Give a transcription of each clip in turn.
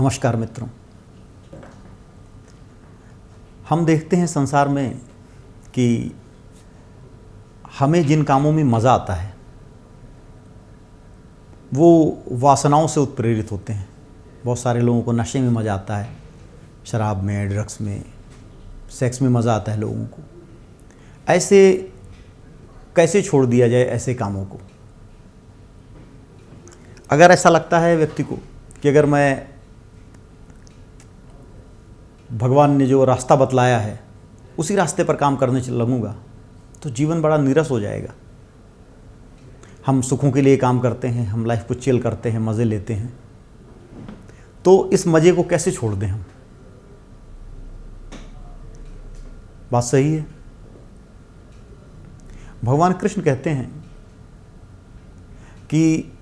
नमस्कार मित्रों। हम देखते हैं संसार में कि हमें जिन कामों में मज़ा आता है वो वासनाओं से उत्प्रेरित होते हैं। बहुत सारे लोगों को नशे में मज़ा आता है, शराब में, ड्रग्स में, सेक्स में मज़ा आता है लोगों को। ऐसे कैसे छोड़ दिया जाए ऐसे कामों को? अगर ऐसा लगता है व्यक्ति को कि अगर मैं भगवान ने जो रास्ता बतलाया है उसी रास्ते पर काम करने लगूंगा तो जीवन बड़ा नीरस हो जाएगा। हम सुखों के लिए काम करते हैं, हम लाइफ को चिल करते हैं, मज़े लेते हैं, तो इस मज़े को कैसे छोड़ दें हम? बात सही है। भगवान कृष्ण कहते हैं कि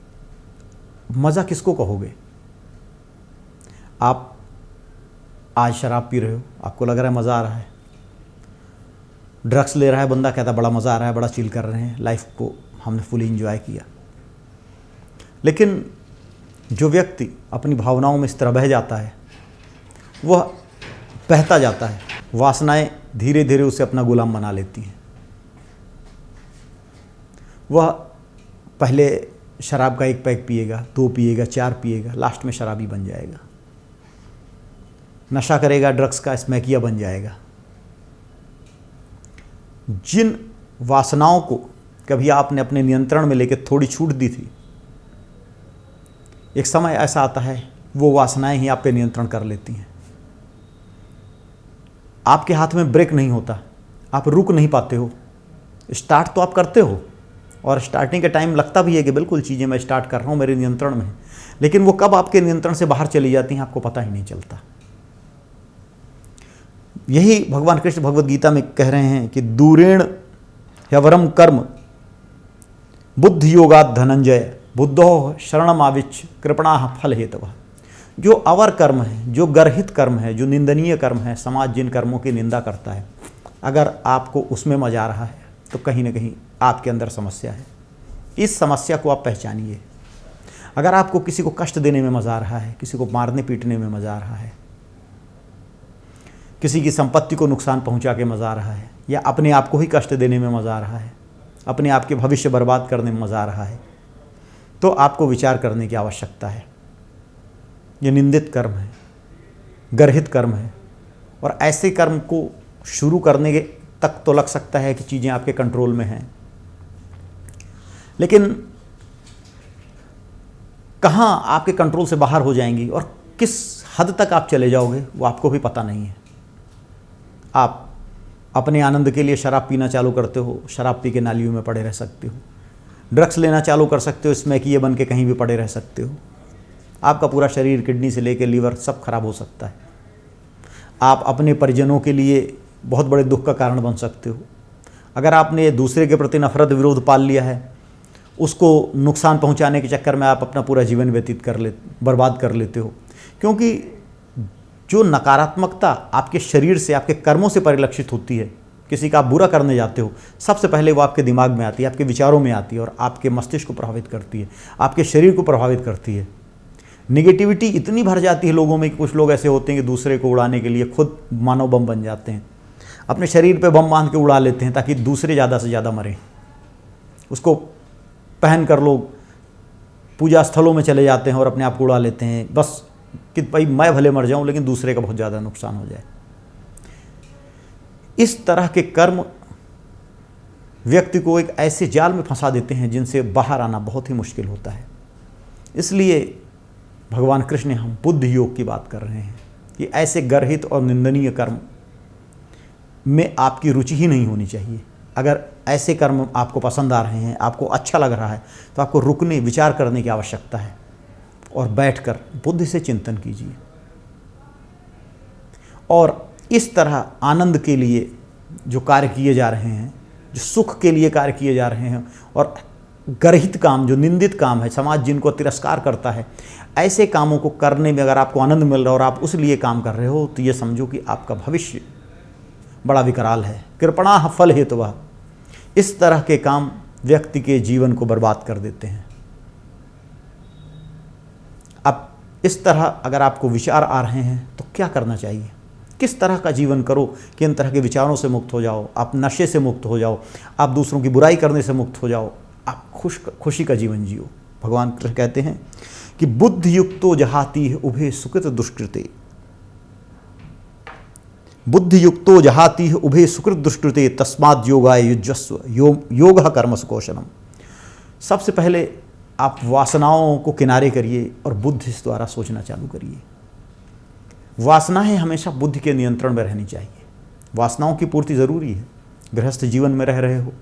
मज़ा किसको कहोगे? आप आज शराब पी रहे हो, आपको लग रहा है मज़ा आ रहा है। ड्रग्स ले रहा है बंदा, कहता बड़ा मज़ा आ रहा है, बड़ा चिल कर रहे हैं, लाइफ को हमने फुली एंजॉय किया। लेकिन जो व्यक्ति अपनी भावनाओं में इस तरह बह जाता है वह बहता जाता है, वासनाएं धीरे धीरे उसे अपना गुलाम बना लेती हैं। वह पहले शराब का 1 पैक पिएगा, 2 पिएगा, 4 पिएगा, लास्ट में शराबी बन जाएगा। नशा करेगा, ड्रग्स का स्मैकिया बन जाएगा। जिन वासनाओं को कभी आपने अपने नियंत्रण में लेकर थोड़ी छूट दी थी, एक समय ऐसा आता है वो वासनाएं ही आप पे नियंत्रण कर लेती हैं। आपके हाथ में ब्रेक नहीं होता, आप रुक नहीं पाते हो। स्टार्ट तो आप करते हो और स्टार्टिंग के टाइम लगता भी है कि बिल्कुल चीज़ें मैं स्टार्ट कर रहा हूँ, मेरे नियंत्रण में है, लेकिन वो कब आपके नियंत्रण से बाहर चली जाती हैं आपको पता ही नहीं चलता। यही भगवान कृष्ण भगवद गीता में कह रहे हैं कि दूरेण ह्यवरम कर्म बुद्धि योगात् धनंजय बुद्धो शरणम आविच्छ कृपणाः फल हेतवः। जो अवर कर्म है, जो गर्हित कर्म है, जो निंदनीय कर्म है, समाज जिन कर्मों की निंदा करता है, अगर आपको उसमें मजा आ रहा है तो कहीं ना कहीं आपके अंदर समस्या है। इस समस्या को आप पहचानिए। अगर आपको किसी को कष्ट देने में मज़ा आ रहा है, किसी को मारने पीटने में मज़ा आ रहा है, किसी की संपत्ति को नुकसान पहुंचा के मज़ा आ रहा है, या अपने आप को ही कष्ट देने में मज़ा आ रहा है, अपने आप के भविष्य बर्बाद करने में मज़ा आ रहा है, तो आपको विचार करने की आवश्यकता है। ये निंदित कर्म है, गर्हित कर्म है, और ऐसे कर्म को शुरू करने के तक तो लग सकता है कि चीज़ें आपके कंट्रोल में हैं, लेकिन कहाँ आपके कंट्रोल से बाहर हो जाएंगी और किस हद तक आप चले जाओगे वो आपको भी पता नहीं है। आप अपने आनंद के लिए शराब पीना चालू करते हो, शराब पी के नालियों में पड़े रह सकते हो। ड्रग्स लेना चालू कर सकते हो, स्मैकिए बन के कहीं भी पड़े रह सकते हो। आपका पूरा शरीर, किडनी से लेकर लीवर, सब खराब हो सकता है। आप अपने परिजनों के लिए बहुत बड़े दुख का कारण बन सकते हो। अगर आपने दूसरे के प्रति नफरत विरोध पाल लिया है, उसको नुकसान पहुंचाने के चक्कर में आप अपना पूरा जीवन व्यतीत बर्बाद कर लेते हो। क्योंकि जो नकारात्मकता आपके शरीर से, आपके कर्मों से परिलक्षित होती है, किसी का आप बुरा करने जाते हो, सबसे पहले वो आपके दिमाग में आती है, आपके विचारों में आती है और आपके मस्तिष्क को प्रभावित करती है, आपके शरीर को प्रभावित करती है। निगेटिविटी इतनी भर जाती है लोगों में कि कुछ लोग ऐसे होते हैं कि दूसरे को उड़ाने के लिए खुद मानव बम बन जाते हैं, अपने शरीर पे बम बांध के उड़ा लेते हैं ताकि दूसरे ज़्यादा से ज़्यादा मरें। उसको पहन कर लोग पूजा स्थलों में चले जाते हैं और अपने आप को उड़ा लेते हैं, बस कि भाई मैं भले मर जाऊं लेकिन दूसरे का बहुत ज़्यादा नुकसान हो जाए। इस तरह के कर्म व्यक्ति को एक ऐसे जाल में फंसा देते हैं जिनसे बाहर आना बहुत ही मुश्किल होता है। इसलिए भगवान कृष्ण हम बुद्धि योग की बात कर रहे हैं कि ऐसे गर्हित और निंदनीय कर्म में आपकी रुचि ही नहीं होनी चाहिए। अगर ऐसे कर्म आपको पसंद आ रहे हैं, आपको अच्छा लग रहा है, तो आपको रुकने, विचार करने की आवश्यकता है और बैठकर बुद्धि से चिंतन कीजिए। और इस तरह आनंद के लिए जो कार्य किए जा रहे हैं, जो सुख के लिए कार्य किए जा रहे हैं, और गर्हित काम, जो निंदित काम है, समाज जिनको तिरस्कार करता है, ऐसे कामों को करने में अगर आपको आनंद मिल रहा है और आप उस लिए काम कर रहे हो, तो ये समझो कि आपका भविष्य बड़ा विकराल है। कृपणाः फल हेतवः। इस तरह के काम व्यक्ति के जीवन को बर्बाद कर देते हैं। अब इस तरह अगर आपको विचार आ रहे हैं तो क्या करना चाहिए, किस तरह का जीवन करो कि इन तरह के विचारों से मुक्त हो जाओ, आप नशे से मुक्त हो जाओ, आप दूसरों की बुराई करने से मुक्त हो जाओ, आप खुशी का जीवन जियो। भगवान कृष्ण कहते हैं कि बुद्ध युक्तो जहाती है उभे सुकृत दुष्कृते, बुद्ध युक्तो जहाती है उभे सुकृत दुष्कृते तस्माद् योगाय युज्यस्व योग कर्मसु कौशलम। सबसे पहले आप वासनाओं को किनारे करिए और बुद्धि द्वारा सोचना चालू करिए। वासनाएं हमेशा बुद्धि के नियंत्रण में रहनी चाहिए। वासनाओं की पूर्ति ज़रूरी है। गृहस्थ जीवन में रह रहे हो,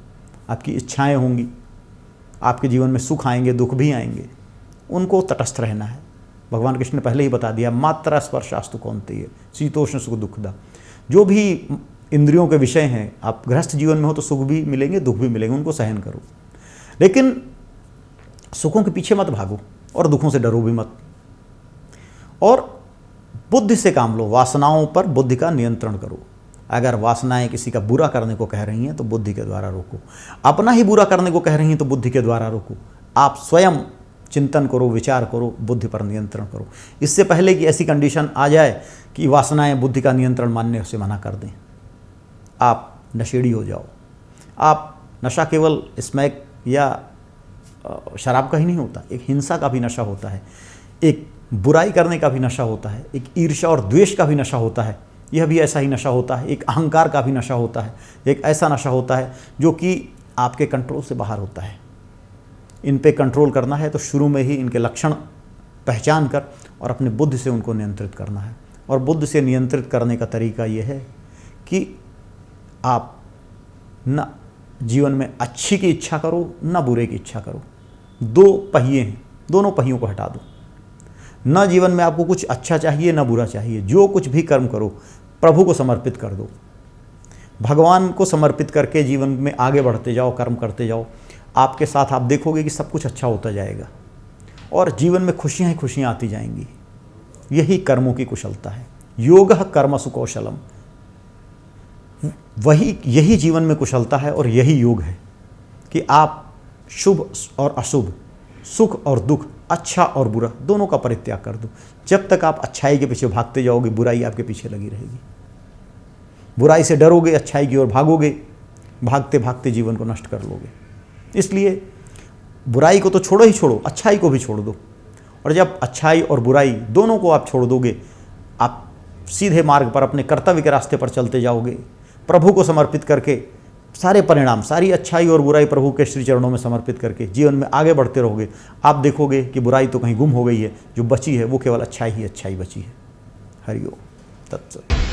आपकी इच्छाएं होंगी, आपके जीवन में सुख आएंगे, दुख भी आएंगे, उनको तटस्थ रहना है। भगवान कृष्ण ने पहले ही बता दिया, मात्रा स्पर्शास्तु कौन्तेय शीतोष्ण सुख दुखदा। जो भी इंद्रियों के विषय हैं, आप गृहस्थ जीवन में हो तो सुख भी मिलेंगे, दुख भी मिलेंगे, उनको सहन करो, लेकिन सुखों के पीछे मत भागो और दुखों से डरो भी मत। और बुद्धि से काम लो, वासनाओं पर बुद्धि का नियंत्रण करो। अगर वासनाएं किसी का बुरा करने को कह रही हैं तो बुद्धि के द्वारा रोको, अपना ही बुरा करने को कह रही हैं तो बुद्धि के द्वारा रोको। आप स्वयं चिंतन करो, विचार करो, बुद्धि पर नियंत्रण करो, इससे पहले कि ऐसी कंडीशन आ जाए कि वासनाएं बुद्धि का नियंत्रण मानने से मना कर दें। आप नशेड़ी हो जाओ। आप नशा केवल स्मैक या शराब का ही नहीं होता, एक हिंसा का भी नशा होता है, एक बुराई करने का भी नशा होता है, एक ईर्ष्या और द्वेष का भी नशा होता है, यह भी ऐसा ही नशा होता है, एक अहंकार का भी नशा होता है, एक ऐसा नशा होता है जो कि आपके कंट्रोल से बाहर होता है। इन पे कंट्रोल करना है तो शुरू में ही इनके लक्षण पहचान कर और अपने बुद्धि से उनको नियंत्रित करना है। और बुद्धि से नियंत्रित करने का तरीका ये है कि आप न जीवन में अच्छी की इच्छा करो, न बुरे की इच्छा करो। दो पहिए हैं, दोनों पहियों को हटा दो। न जीवन में आपको कुछ अच्छा चाहिए न बुरा चाहिए। जो कुछ भी कर्म करो प्रभु को समर्पित कर दो, भगवान को समर्पित करके जीवन में आगे बढ़ते जाओ, कर्म करते जाओ। आपके साथ आप देखोगे कि सब कुछ अच्छा होता जाएगा और जीवन में खुशियाँ ही खुशियाँ आती जाएंगी। यही कर्मों की कुशलता है। योगः कर्मसु कौशलम, यही जीवन में कुशलता है और यही योग है कि आप शुभ और अशुभ, सुख और दुख, अच्छा और बुरा दोनों का परित्याग कर दो। जब तक आप अच्छाई के पीछे भागते जाओगे बुराई आपके पीछे लगी रहेगी। बुराई से डरोगे, अच्छाई की ओर भागोगे, भागते भागते जीवन को नष्ट कर लोगे। इसलिए बुराई को तो छोड़ो ही छोड़ो, अच्छाई को भी छोड़ दो। और जब अच्छाई और बुराई दोनों को आप छोड़ दोगे, आप सीधे मार्ग पर अपने कर्तव्य के रास्ते पर चलते जाओगे। प्रभु को समर्पित करके सारे परिणाम, सारी अच्छाई और बुराई प्रभु के श्री चरणों में समर्पित करके जीवन में आगे बढ़ते रहोगे। आप देखोगे कि बुराई तो कहीं गुम हो गई है, जो बची है वो केवल अच्छाई ही अच्छाई बची है। हरि ओम तत्सत।